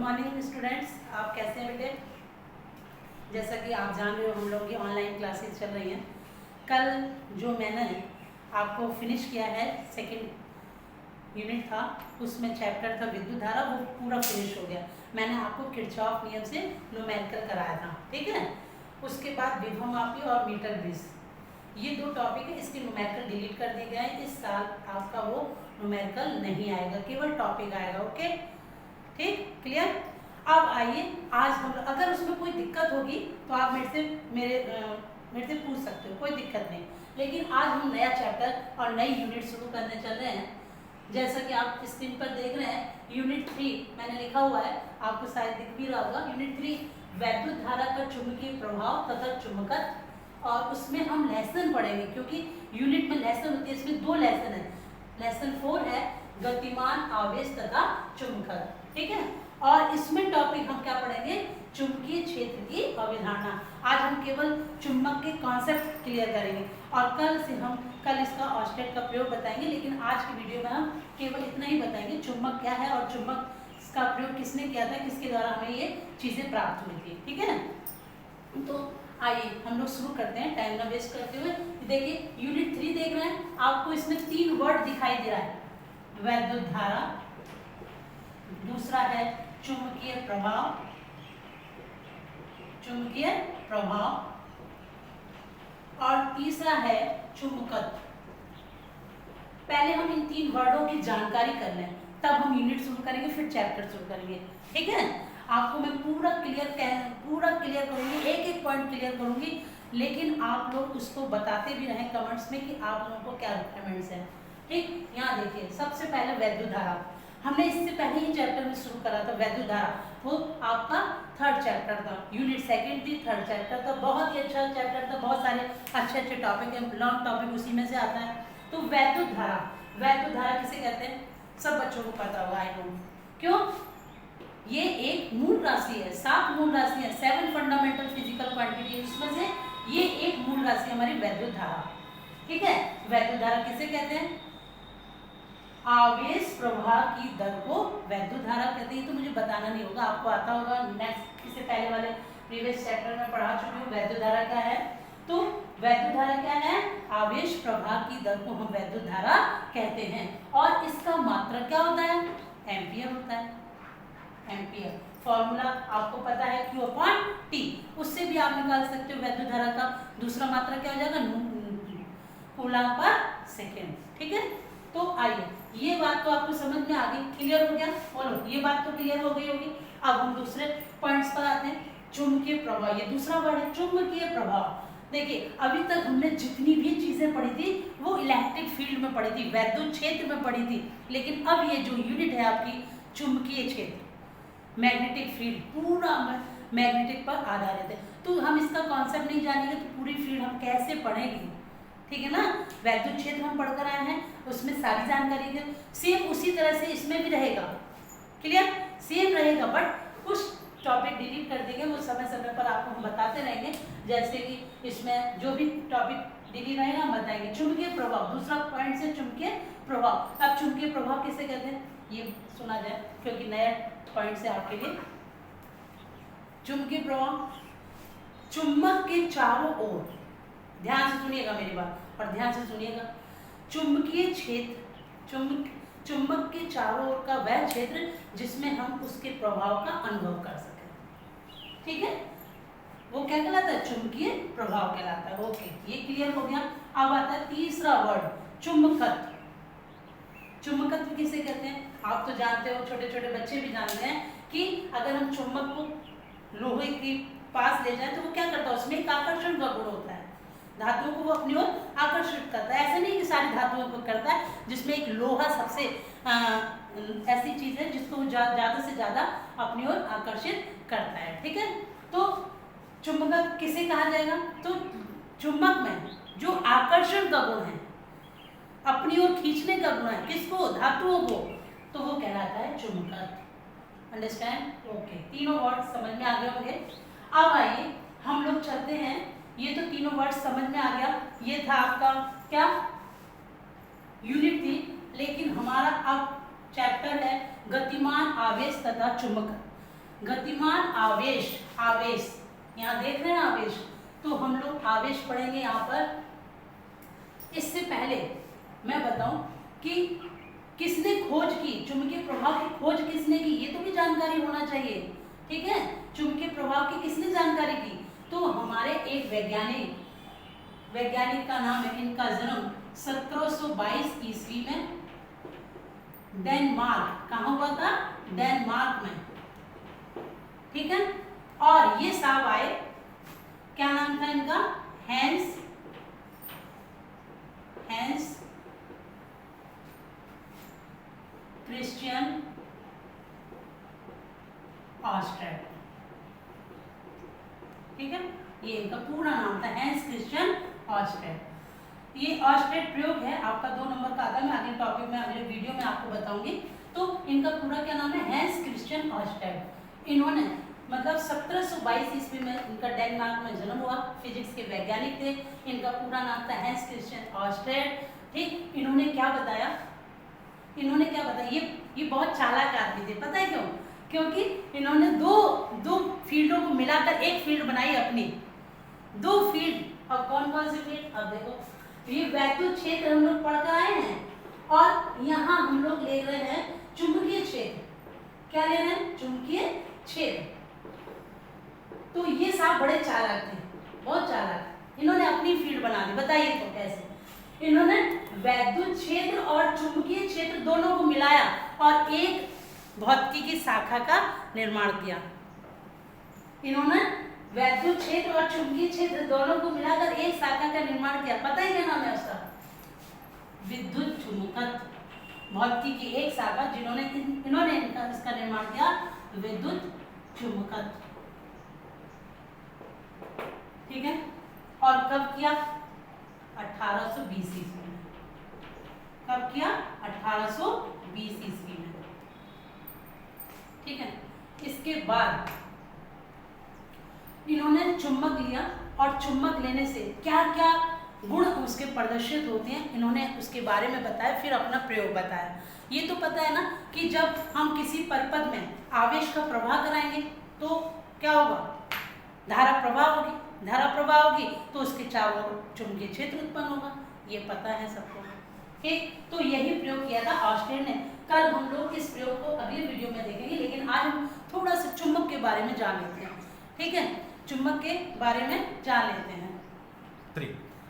Morning students, आप कैसे हैं बेटे। जैसा कि आप जान रहे हो हम लोग की ऑनलाइन क्लासेस चल रही हैं। कल जो मैंने आपको फिनिश किया है सेकंड यूनिट था, उसमें चैप्टर था विद्युत धारा, वो पूरा फिनिश हो गया। मैंने आपको किरचॉफ नियम से न्यूमेरिकल कराया था, ठीक है। उसके बाद विभव मापी और मीटर ब्रिज, ये दो टॉपिक है, इसके न्यूमेरिकल डिलीट कर दिए गए हैं। इस साल आपका वो न्यूमेरिकल नहीं आएगा, केवल टॉपिक आएगा। ओके, ठीक, क्लियर। अब आइए, आज हम अगर उसमें कोई दिक्कत होगी तो आप मेरे से पूछ सकते हो, कोई दिक्कत नहीं। लेकिन आज हम नया चैप्टर और नई यूनिट शुरू करने चल रहे हैं। जैसा कि आप स्क्रीन पर देख रहे हैं, यूनिट 3 मैंने लिखा हुआ है, आपको शायद दिख भी रहा होगा। यूनिट 3 वैद्युत धारा का चुंबकीय प्रभाव तथा चुंबकत्व, और उसमें हम लेसन पढ़ेंगे, क्योंकि यूनिट में लेसन होती है। इसमें 2 लेसन है। लेसन 4 है गतिमान आवेश तथा चुंबकत्व, ठीक है। और इसमें टॉपिक हम क्या पढ़ेंगे, चुंबकीय क्षेत्र की अवधारणा। आज हम केवल चुंबक के कॉन्सेप्ट क्लियर करेंगे और कल इसका ऑस्टेट का प्रयोग बताएंगे। लेकिन आज की वीडियो में हम केवल इतना ही बताएंगे, चुंबक क्या है और चुंबक का प्रयोग किसने किया था, किसके द्वारा हमें ये चीजें प्राप्त हुई थी, ठीक है। तो आइए हम लोग शुरू करते हैं, टाइम ना वेस्ट करते हुए। देखिए यूनिट 3 देख रहे हैं, आपको इसमें 3 वर्ड दिखाई दे रहा है, वैद्युत धारा, दूसरा है चुंबकीय प्रभाव, और तीसरा है चुंबकत्व। पहले हम इन 3 वर्डों की जानकारी कर लें, तब हम यूनिट शुरू करेंगे, फिर चैप्टर शुरू करेंगे, ठीक है। आपको मैं पूरा क्लियर करूंगी, एक पॉइंट क्लियर करूंगी, लेकिन आप लोग उसको बताते भी रहें कमेंट्स में कि आप लोगों को क्या रिक्वायरमेंट्स है, ठीक। यहाँ देखिए, सबसे पहले वैद्युत धारा, हमने इससे पहले ही चैप्टर में शुरू करा था वैद्युत धारा, वो आपका 3rd चैप्टर था। यूनिट 2 थी, 3rd चैप्टर था, बहुत ही अच्छा चैप्टर था, बहुत सारे अच्छे टॉपिक है, लॉन्ग टॉपिक उसी में से आता है। तो वैद्युत धारा किसे कहते हैं, सब बच्चों को पता होगा, आई नो। क्यों, ये एक मूल राशि है, 7 मूल राशि है, 7 फंडामेंटल फिजिकल क्वांटिटी, उसमें से ये एक मूल राशि हमारी वैद्युत धारा, ठीक है। वैद्युत धारा किसे कहते हैं, आवेश प्रवाह की दर को वैद्युत धारा कहते हैं। तो मुझे बताना नहीं होगा, आपको आता होगा, नेक्स्ट इससे पहले वाले प्रीवियस चैप्टर में पढ़ा चुकी हूँ वैद्युत धारा क्या है। तो वैद्युत धारा क्या है, आवेश प्रवाह की दर को हम वैद्युत धारा कहते हैं। और इसका मात्रक क्या होता है, एम्पियर होता है, एम्पियर। फॉर्मूला आपको पता है Q/T, उससे भी आप निकाल सकते हो वैद्युत धारा का दूसरा मात्रक क्या हो जाएगा, कूलम पर सेकेंड, ठीक है। तो आइए, ये बात तो आपको समझ में आ गई, क्लियर हो गया, बोलो, ये बात तो क्लियर हो गई होगी। अब हम दूसरे पॉइंट्स पर आते हैं, चुंबकीय प्रभाव, ये दूसरा वर्ड है, चुंबकीय प्रभाव। देखिए अभी तक हमने जितनी भी चीजें पढ़ी थी वो इलेक्ट्रिक फील्ड में पढ़ी थी, वैद्युत क्षेत्र में पढ़ी थी। लेकिन अब ये जो यूनिट है आपकी चुंबकीय क्षेत्र, मैग्नेटिक फील्ड, पूरा मैग्नेटिक पर आधारित है। तो हम इसका कॉन्सेप्ट नहीं जानेंगे तो पूरी फील्ड हम कैसे पढ़ेंगे, ठीक है ना। वैद्युत क्षेत्र हम पढ़कर आए हैं, उसमें सारी जानकारी है, सेम उसी तरह से इसमें भी रहेगा, क्लियर, सेम रहेगा। बट कुछ टॉपिक डिलीट कर देंगे, वो समय समय पर आपको हम बताते रहेंगे। जैसे कि इसमें जो भी टॉपिक डिलीट रहेगा हम बताएंगे। चुंबकीय प्रभाव, दूसरा पॉइंट से चुंबकीय प्रभाव। अब चुंबकीय प्रभाव किसे कहते हैं, ये सुना जाए, क्योंकि नया पॉइंट से आपके लिए। चुंबकीय प्रभाव, चुंबक के चारों ओर, ध्यान से सुनिएगा मेरी बात और ध्यान से सुनिएगा, चुंबकीय क्षेत्र, चुंबक के चारों ओर का वह क्षेत्र जिसमें हम उसके प्रभाव का अनुभव कर सकें, ठीक है, वो क्या कहलाता है, चुंबकीय प्रभाव कहलाता है। ओके, ये क्लियर हो गया। अब आता है तीसरा वर्ड, चुंबकत्व। चुंबकत्व किसे कहते हैं, आप तो जानते हो, छोटे छोटे बच्चे भी जानते हैं कि अगर हम चुंबक को लोहे के पास ले जाए तो वो क्या करता है, उसमें एक आकर्षण का गुण होता है, धातुओं को वो अपनी ओर आकर्षित करता है। ऐसा नहीं कि सारी धातुओं को करता है, जिसमें एक लोहा सबसे ऐसी चीज है जिसको ज्यादा से ज्यादा अपनी ओर आकर्षित करता है, ठीक है। तो चुंबक किसे कहा जाएगा, तो चुंबक में जो आकर्षण का गुण है, अपनी ओर खींचने का गुण है, किसको, धातुओं को, तो वो कहलाता है चुंबकत्व। अंडरस्टैंड, ओके, तीनों वर्ड समझ में आ गए होंगे। अब आइए हम लोग चलते हैं, ये तो तीनों वर्ड समझ में आ गया, ये था आपका क्या, यूनिट थी। लेकिन हमारा अब चैप्टर है गतिमान आवेश तथा चुंबकत्व। गतिमान आवेश, आवेश यहाँ देख रहे हैं आवेश, तो हम लोग आवेश पढ़ेंगे यहाँ पर। इससे पहले मैं बताऊं कि किसने खोज की, चुंबकीय प्रभाव की खोज किसने की, ये तो भी जानकारी होना चाहिए, ठीक है। चुंबकीय प्रभाव की किसने जानकारी की, तो हमारे एक वैज्ञानिक का नाम है, इनका जन्म 1722 ईस्वी में डेनमार्क, कहाँ हुआ था, डेनमार्क में, ठीक है। और ये साहब आए, क्या नाम था इनका, हैंस क्रिश्चियन ऑस्ट्रेट, ठीक है। ये इनका पूरा नाम था, हैंस क्रिश्चियन ऑस्ट्रेट। ये ऑस्ट्रेट प्रयोग है आपका 2 नंबर का आता है, मैं अगले टॉपिक में अगले वीडियो में आपको बताऊंगी। तो इनका पूरा क्या नाम है, हैंस क्रिश्चियन ऑस्ट्रेट। इन्होंने मतलब 1722 ईस्वी में इनका डेनमार्क में जन्म हुआ, फिजिक्स के वैज्ञानिक थे। इनका पूरा नाम था हैंस क्रिश्चियन ऑस्ट्रेट, ठीक। इन्होंने क्या बताया, ये बहुत चालाक आदमी थे, पता है क्यों, क्योंकि इन्होंने दो फील्डों को मिलाकर एक फील्ड बनाई अपनी, 2 फील्ड। अब कौन कौन सी फील्ड, अब देखो, ये वैद्युत क्षेत्र हम लोग पढ़ कर आए हैं, और यहाँ हम लोग ले रहे हैं चुंबकीय क्षेत्र। क्या ले रहे हैं, चुंबकीय क्षेत्र। तो ये साहब बड़े चालाक थे, बहुत चालाक। इन्होंने अपनी फील्ड बना दी, बताइए तो कैसे। इन्होंने वैद्युत क्षेत्र और चुंबकीय क्षेत्र दोनों को मिलाया और एक भौतिकी की शाखा का निर्माण किया। इन्होंने वैद्युत क्षेत्र और चुंबकीय क्षेत्र दोनों को मिलाकर एक शाखा का निर्माण किया। पता ही क्या नाम है उसका, विद्युत चुम्बकत्व। भौतिकी की एक शाखा इन्होंने इसका निर्माण किया, विद्युत चुम्बकत्व, ठीक है। और कब किया, 1820 ईस्वी में। कब किया, 1820 ईस्वी में, ठीक है। इसके बाद इन्होंने चुंबक लिया, और चुंबक लेने से क्या क्या गुण उसके प्रदर्शित होते हैं, इन्होंने उसके बारे में बताया, फिर अपना प्रयोग बताया। ये तो पता है ना कि जब हम किसी परपथ में आवेश का प्रवाह कराएंगे तो क्या होगा, धारा प्रवाह होगी, धारा प्रवाह होगी तो उसके चारों ओर चुंबकीय क्षेत्र उत्पन्न होगा, ये पता है सबको, ठीक। तो यही प्रयोग किया था ऑस्ट्रेट ने। कल हम लोग इस प्रयोग को अगले वीडियो में देखेंगे, लेकिन आज हम थोड़ा सा चुंबक के बारे में जान लेते हैं, ठीक है। चुंबक के बारे में जान लेते हैं।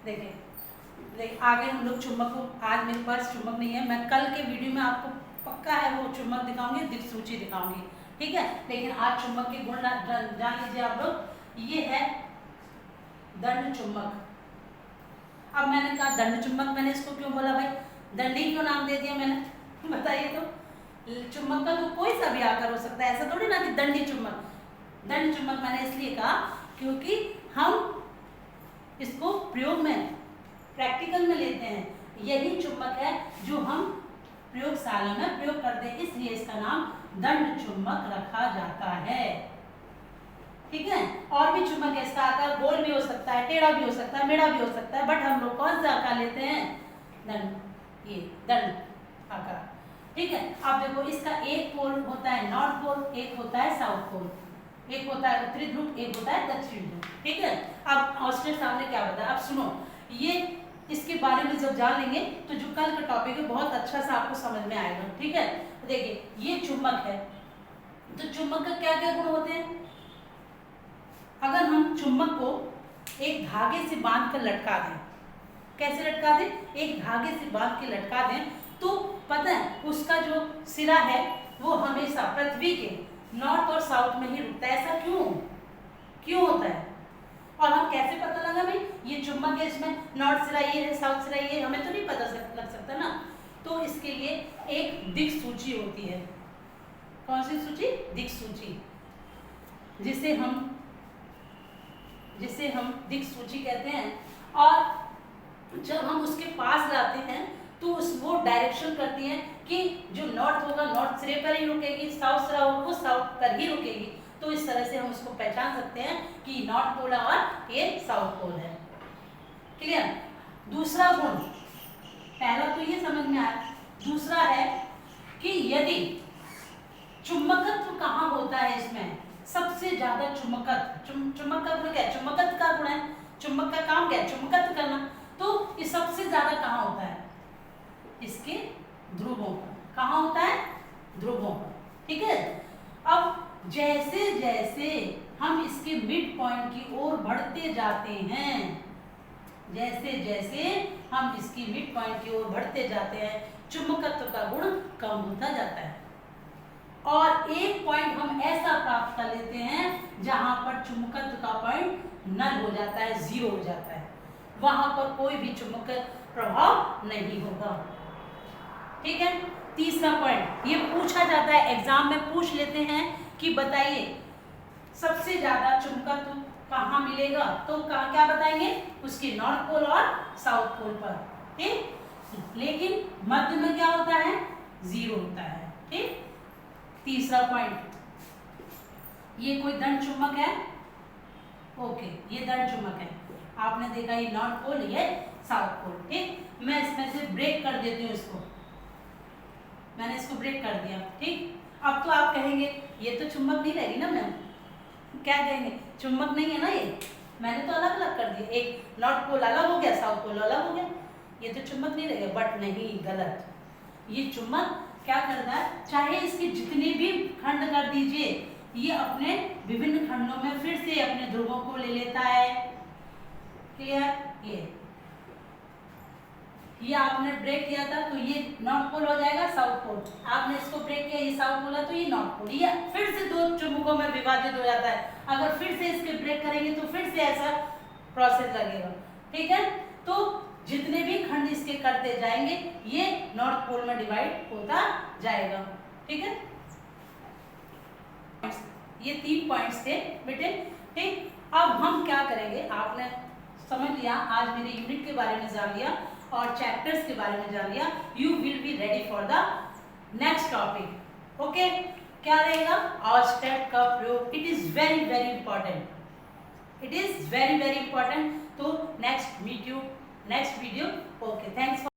देखिए आगे हम लोग चुंबक को, आज मेरे पास चुंबक नहीं है, मैं कल के वीडियो में आपको पक्का है वो चुंबक दिखाऊंगी, दिक्सूची दिखाऊंगी, ठीक है। लेकिन आज चुंबक के गुण जान लीजिए आप लोग। ये है दंड चुंबक। अब मैंने कहा दंड चुंबक, मैंने इसको क्यों बोला भाई, दंडी क्यों नाम दे दिया मैंने, बताइए तो। चुंबक का तो कोई सा भी आकार हो सकता है, ऐसा थोड़ी ना कि दंडी चुंबक। दंड चुंबक मैंने इसलिए कहा क्योंकि हम इसको प्रयोग में, प्रैक्टिकल में लेते हैं। यही चुंबक है जो हम प्रयोगशाला में प्रयोग करते हैं, इसलिए इसका नाम दंड चुंबक रखा जाता है, ठीक है। और भी चुंबक है, इसका आकार गोल भी हो सकता है, टेढ़ा भी हो सकता है, मेढ़ा भी हो सकता है, बट हम लोग कौन सा आकार लेते हैं, दंड, ये दंड आकार, ठीक है। अब देखो इसका एक पोल होता है नॉर्थ पोल, एक होता है साउथ पोल, एक होता है उत्तरी ध्रुव, एक होता है दक्षिणी ध्रुव, ठीक है। अब ऑस्ट्रेट साहब ने क्या बताया, अब सुनो, ये इसके बारे में जब जान लेंगे तो जो कल का टॉपिक है बहुत अच्छा सा आपको समझ में आएगा, ठीक है। देखिए ये चुंबक है, तो चुंबक का क्या क्या गुण होते हैं। अगर हम चुंबक को एक धागे से बांध कर लटका दें, कैसे लटका दें, एक धागे से बांध के लटका दें, तो पता है उसका जो सिरा है वो हमेशा पृथ्वी के नॉर्थ और साउथ में ही रुकता है। ऐसा क्यों होता है, और हम कैसे पता लगा भाई ये चुंबक है, इसमें नॉर्थ सिरा ये है, साउथ सिरा ये है, हमें तो नहीं पता लग सकता ना। तो इसके लिए एक दिक्सूची होती है। कौन सी सूची, दिक्सूची, जिसे हम दिक्सूची कहते हैं। और जब हम उसके पास लाते हैं तो वो डायरेक्शन करती है कि जो नॉर्थ होगा नॉर्थ सिरे पर ही रुकेगी, साउथ सिरा होगा वो साउथ पर ही रुकेगी। तो इस तरह से हम उसको पहचान सकते हैं कि नॉर्थ पोल है और ये साउथ पोल है, क्लियर। दूसरा गुण, पहला तो ये समझ में आया, दूसरा है कि यदि चुंबकत्व कहाँ होता है इसमें, ज्यादा चुंबकत्व, चुंबकत्व क्या है, चुंबकत्व का गुण है, चुंबक का काम क्या है, चुंबकत्व करना। तो ये सबसे ज्यादा कहाँ होता है, इसके ध्रुवों पर। कहाँ होता है, ध्रुवों पर, ठीक है। अब जैसे जैसे हम इसके मिड पॉइंट की ओर बढ़ते जाते हैं, जैसे जैसे हम इसकी मिड पॉइंट की ओर बढ़ते जाते हैं, चुंबकत्व का गुण कम होता जाता है और एक पॉइंट हम ऐसा प्राप्त कर लेते हैं जहां पर चुंबकत्व का पॉइंट नल हो जाता है, जीरो हो जाता है, वहां पर कोई भी चुंबकीय प्रभाव नहीं होगा, ठीक है। तीसरा पॉइंट ये पूछा जाता है, एग्जाम में पूछ लेते हैं कि बताइए सबसे ज्यादा चुंबकत्व कहाँ मिलेगा, तो क्या बताएंगे, उसके नॉर्थ पोल और साउथ पोल पर, ठीक। लेकिन मध्य में क्या होता है, जीरो होता है, ठीक। तीसरा पॉइंट, ये कोई दंड चुंबक है, ओके, ये दंड चुंबक है, आपने देखा ये नॉर्थ पोल, ये साउथ पोल, ठीक। मैं इसमें से ब्रेक कर देती हूँ इसको, मैंने इसको ब्रेक कर दिया, ठीक। अब तो आप कहेंगे ये तो चुंबक नहीं रहेगी ना मैम, क्या कहेंगे, चुंबक नहीं है ना ये, मैंने तो अलग अलग कर दिया, एक नॉर्थ पोल अलग हो गया, साउथ पोल अलग हो गया, ये तो चुंबक नहीं रहेगा। बट नहीं, गलत। ये चुंबक क्या करता है, चाहे इसके जितने भी खंड कर दीजिए, ये अपने विभिन्न खंडों में फिर से अपने ध्रुवों को ले लेता है, क्लियर। ये आपने ब्रेक किया था तो ये नॉर्थ पोल हो जाएगा, साउथ पोल, आपने इसको ब्रेक किया, ये साउथ पोल है तो ये नॉर्थ पोल, ये फिर से दो चुंबकों में विभाजित हो जाता है। अगर फिर से इसके ब्रेक करेंगे तो फिर से ऐसा प्रोसेस लगेगा, ठीक है। तो जितने भी खंड इसके करते जाएंगे ये नॉर्थ पोल में डिवाइड होता जाएगा, ठीक है। ये 3 पॉइंट्स थे बेटे, ठीक। अब हम क्या करेंगे, आपने समझ लिया, आज मेरे यूनिट के बारे में जान लिया और चैप्टर्स के बारे में जान लिया। You will be ready for the next topic, okay. क्या रहेगा, ऑस्टेट का प्रयोग, it is very very important, it is very very important. तो नेक्स्ट वीडियो, ओके, थैंक्स।